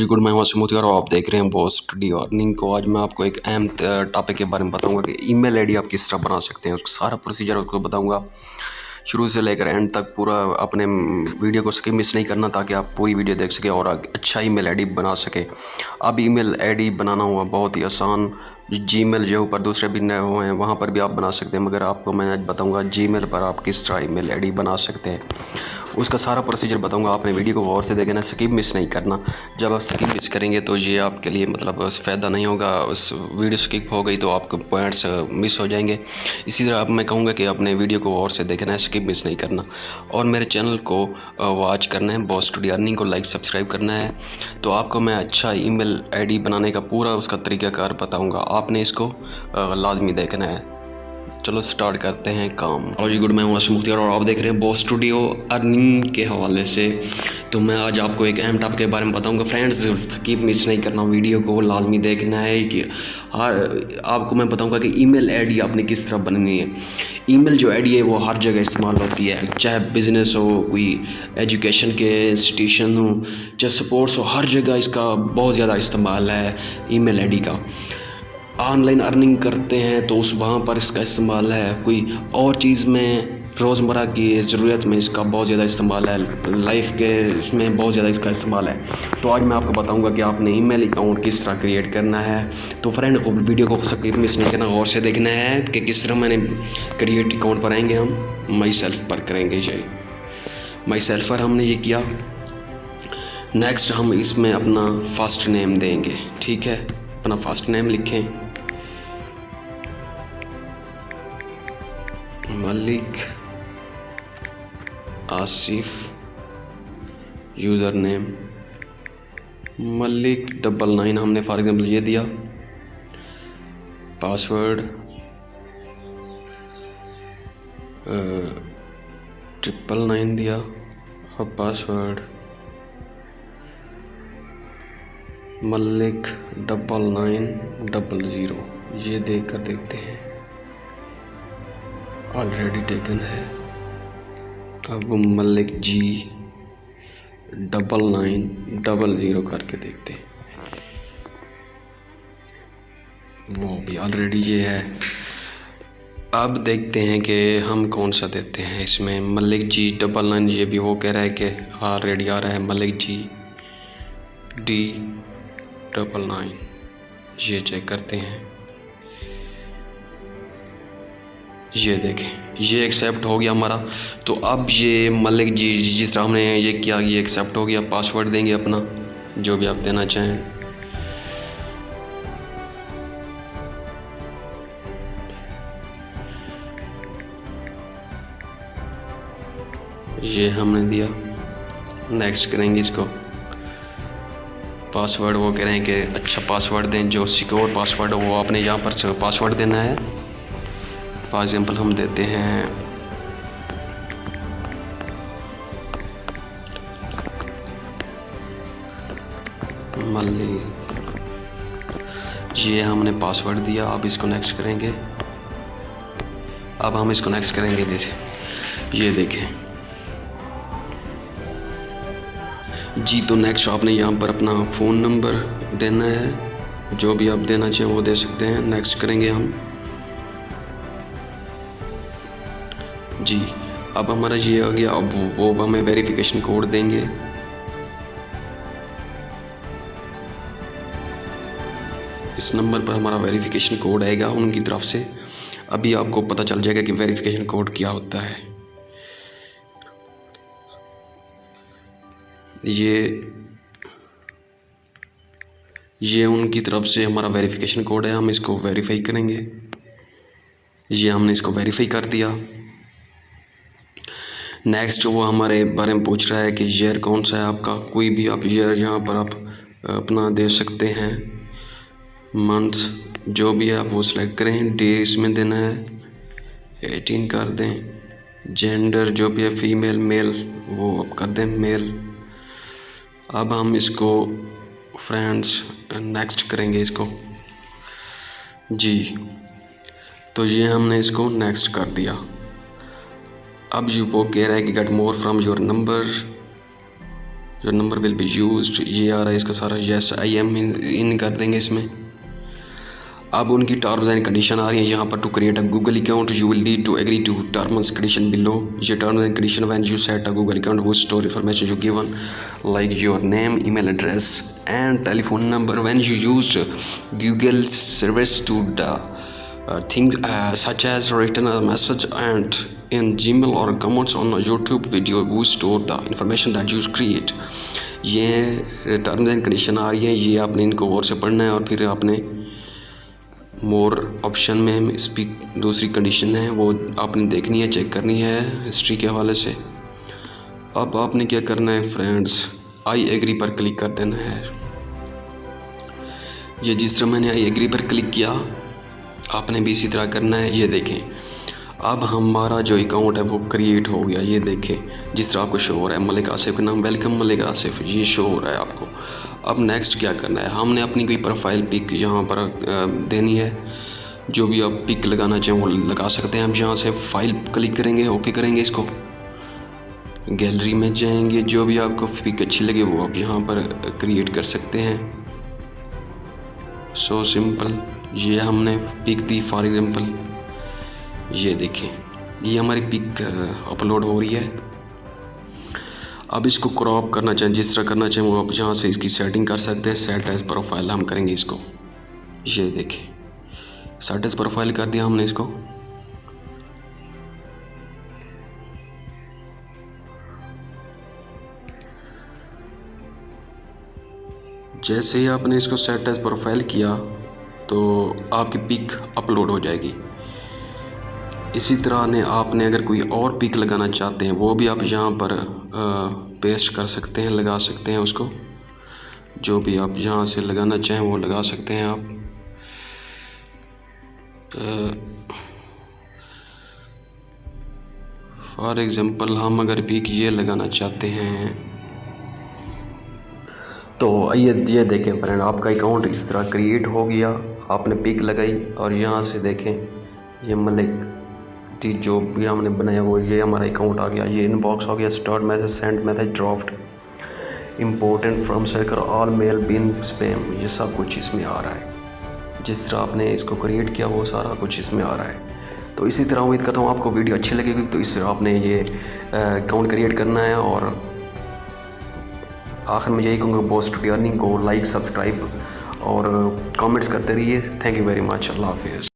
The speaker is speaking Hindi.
गुड, मैं हूं सुमोती और आप देख रहे हैं बॉस स्टडी अर्निंग को। आज मैं आपको एक अहम टॉपिक के बारे में बताऊंगा कि ईमेल आईडी आप किस तरह बना सकते हैं। उसका सारा प्रोसीजर उसको बताऊंगा शुरू से लेकर एंड तक पूरा। अपने वीडियो को स्किप मिस नहीं करना ताकि आप पूरी वीडियो देख सकें और अच्छा ईमेल आईडी बना सकें। अब ईमेल आईडी बनाना हुआ बहुत ही आसान। जीमेल जो ऊपर दूसरे भी नए हुए हैं वहाँ पर भी आप बना सकते हैं, मगर आपको मैं आज बताऊंगा जीमेल पर आप किस तरह ईमेल आईडी बना सकते हैं। उसका सारा प्रोसीजर बताऊंगा। आपने वीडियो को गौर से देखना, स्किप मिस नहीं करना। जब आप स्किप मिस करेंगे तो ये आपके लिए मतलब फ़ायदा नहीं होगा। उस वीडियो स्किप हो गई तो आपके पॉइंट्स मिस हो जाएंगे। इसी तरह अब मैं कहूँगा कि अपने वीडियो को गौर से देखना है, स्किप मिस नहीं करना और मेरे चैनल को वॉच करना है। बॉस स्टडी अर्निंग को लाइक सब्सक्राइब करना है। तो आपको मैं अच्छा ईमेल आईडी बनाने का पूरा उसका तरीक़ाकार बताऊँगा। आपने इसको लाजमी देखना है। चलो स्टार्ट करते हैं काम। और जी गुड, मैं हूं आसिम मुख्तियार और आप देख रहे हैं बॉस स्टूडियो अर्निंग के हवाले से। तो मैं आज आपको एक अहम टॉपिक के बारे में बताऊंगा। फ्रेंड्स, स्किप मिस नहीं करना, वीडियो को लाजमी देखना है कि आपको मैं बताऊंगा कि ईमेल आईडी आपने किस तरह बननी है। ईमेल जो आईडी है वो हर जगह इस्तेमाल होती है, चाहे बिज़नेस हो, कोई एजुकेशन के इंस्टीट्यूशन हो, चाहे स्पोर्ट्स हो, हर जगह इसका बहुत ज़्यादा इस्तेमाल है ईमेल आईडी का। ऑनलाइन अर्निंग करते हैं तो उस वहाँ पर इसका इस्तेमाल है। कोई और चीज़ में रोज़मर्रा की ज़रूरत में इसका बहुत ज़्यादा इस्तेमाल है। लाइफ के इसमें बहुत ज़्यादा इसका इस्तेमाल है। तो आज मैं आपको बताऊंगा कि आपने ईमेल अकाउंट किस तरह क्रिएट करना है। तो फ्रेंड को वीडियो को स्किप मिस नहीं करना, गौर से देखना है कि किस तरह मैंने क्रिएट अकाउंट पर आएंगे। हम माई सेल्फ पर करेंगे जी। माई सेल्फ पर हमने ये किया। नेक्स्ट हम इसमें अपना फर्स्ट नेम देंगे। ठीक है, अपना फर्स्ट नेम लिखें मलिक आसिफ। यूज़र नेम मलिक 99 हमने फॉर एग्जांपल ये दिया। पासवर्ड 999 दिया। अब पासवर्ड मलिक 9900 ये देकर देखते हैं। ऑलरेडी टेकन है। अब मलिक जी 9900 करके देखते हैं, वो भी ऑलरेडी ये है। अब देखते हैं कि हम कौन सा देते हैं इसमें। मलिक जी 99 ये भी वो कह रहा है कि ऑलरेडी आ रहा है मलिक जी D99। ये चेक करते हैं। ये देखें, ये एक्सेप्ट हो गया हमारा। तो अब ये मलिक जी जिस तरह हमने ये किया, ये एक्सेप्ट हो गया। पासवर्ड देंगे अपना जो भी आप देना चाहें। ये हमने दिया। नेक्स्ट करेंगे इसको। पासवर्ड वो कह रहे हैं कि अच्छा पासवर्ड दें, जो सिक्योर पासवर्ड हो वो आपने यहाँ पर पासवर्ड देना है। फॉर एग्जाम्पल हम देते हैं मलिक। ये हमने पासवर्ड दिया। अब इसको नेक्स्ट करेंगे। अब हम इसको नेक्स्ट करेंगे जैसे ये देखें जी। तो नेक्स्ट आपने यहाँ पर अपना फ़ोन नंबर देना है, जो भी आप देना चाहें वो दे सकते हैं। नेक्स्ट करेंगे हम जी। अब हमारा ये आ गया। अब वो हमें वेरिफिकेशन कोड देंगे। इस नंबर पर हमारा वेरिफिकेशन कोड आएगा उनकी तरफ से। अभी आपको पता चल जाएगा कि वेरिफिकेशन कोड क्या होता है। ये उनकी तरफ से हमारा वेरिफिकेशन कोड है। हम इसको वेरीफाई करेंगे। ये हमने इसको वेरीफाई कर दिया। नेक्स्ट वो हमारे बारे में पूछ रहा है कि ईयर कौन सा है आपका। कोई भी आप ईयर यहाँ पर आप अपना दे सकते हैं। मंथ जो भी है आप वो सिलेक्ट करें। डे इसमें देना है 18 कर दें। जेंडर जो भी है फीमेल मेल वो आप कर दें मेल। अब हम इसको फ्रेंड्स नेक्स्ट करेंगे इसको जी। तो ये हमने इसको नेक्स्ट कर दिया। अब ये वो कह रहा है कि get more from your number. जो नंबर विल बी यूज्ड, ये आ रहा है इसका सारा, यस आई एम इन कर देंगे इसमें। अब उनकी टर्म्स एंड कंडीशन आ रही है यहाँ पर। To create a Google account you will need to agree to terms and condition below. ये terms and condition when you set a Google account वो store information you given like your name, email address and telephone number when you used Google service to the things such as written a message and in Gmail or comments on a YouTube video we store the information that you create। ये टर्म्स एंड कंडीशन आ रही है, ये आपने इनको गौर से पढ़ना है और फिर आपने मोर ऑप्शन में स्पीक दूसरी कंडीशन है वो आपने देखनी है, चेक करनी है हिस्ट्री के हवाले से। अब आपने क्या करना है फ्रेंड्स, आई एग्री पर क्लिक कर देना है। ये जिस तरह मैंने आई एग्री पर क्लिक किया आपने भी इसी तरह करना है। ये देखें अब हमारा जो अकाउंट है वो क्रिएट हो गया। ये देखें जिस तरह आपको शो हो रहा है मलिक आसिफ का नाम, वेलकम मलिक आसिफ, ये शो हो रहा है आपको। अब नेक्स्ट क्या करना है, हमने अपनी कोई प्रोफाइल पिक यहाँ पर देनी है। जो भी आप पिक लगाना चाहें वो लगा सकते हैं। हम यहाँ से फाइल क्लिक करेंगे, ओके करेंगे, इसको गैलरी में जाएंगे, जो भी आपको पिक अच्छी लगे वो आप यहाँ पर क्रिएट कर सकते हैं। So simple. ये हमने पिक दी फॉर एग्जांपल, ये देखें ये हमारी पिक अपलोड हो रही है। अब इसको क्रॉप करना चाहें, जिस तरह करना चाहें वो आप यहाँ से इसकी सेटिंग कर सकते हैं। सेट एज प्रोफाइल हम करेंगे इसको, ये देखें सेट एज प्रोफाइल कर दिया हमने इसको। जैसे ही आपने इसको सेट एज प्रोफाइल किया तो आपकी पिक अपलोड हो जाएगी। इसी तरह ने आपने अगर कोई और पिक लगाना चाहते हैं वो भी आप यहाँ पर पेस्ट कर सकते हैं, लगा सकते हैं उसको। जो भी आप यहाँ से लगाना चाहें वो लगा सकते हैं आप। फॉर एग्ज़ाम्पल हम अगर पिक ये लगाना चाहते हैं तो ये देखें फ्रेंड आपका अकाउंट इस तरह क्रिएट हो गया। आपने पिक लगाई और यहाँ से देखें ये मलिक टी जो भी हमने बनाया वो ये हमारा अकाउंट आ गया। ये इनबॉक्स हो गया, start message, send message, draft, important from सर्कर, ऑल मेल, बिन स्पैम, ये सब कुछ इसमें आ रहा है। जिस तरह आपने इसको क्रिएट किया वो सारा कुछ इसमें आ रहा है। तो इसी तरह उम्मीद करता हूँ आपको वीडियो अच्छी लगेगी। तो इस तरह आपने ये अकाउंट क्रिएट करना है। और आखिर में यही कहूँगा बॉस स्टूडियो अर्निंग को लाइक, सब्सक्राइब और कमेंट्स करते रहिए। Thank you very much. अल्लाह हाफिज़।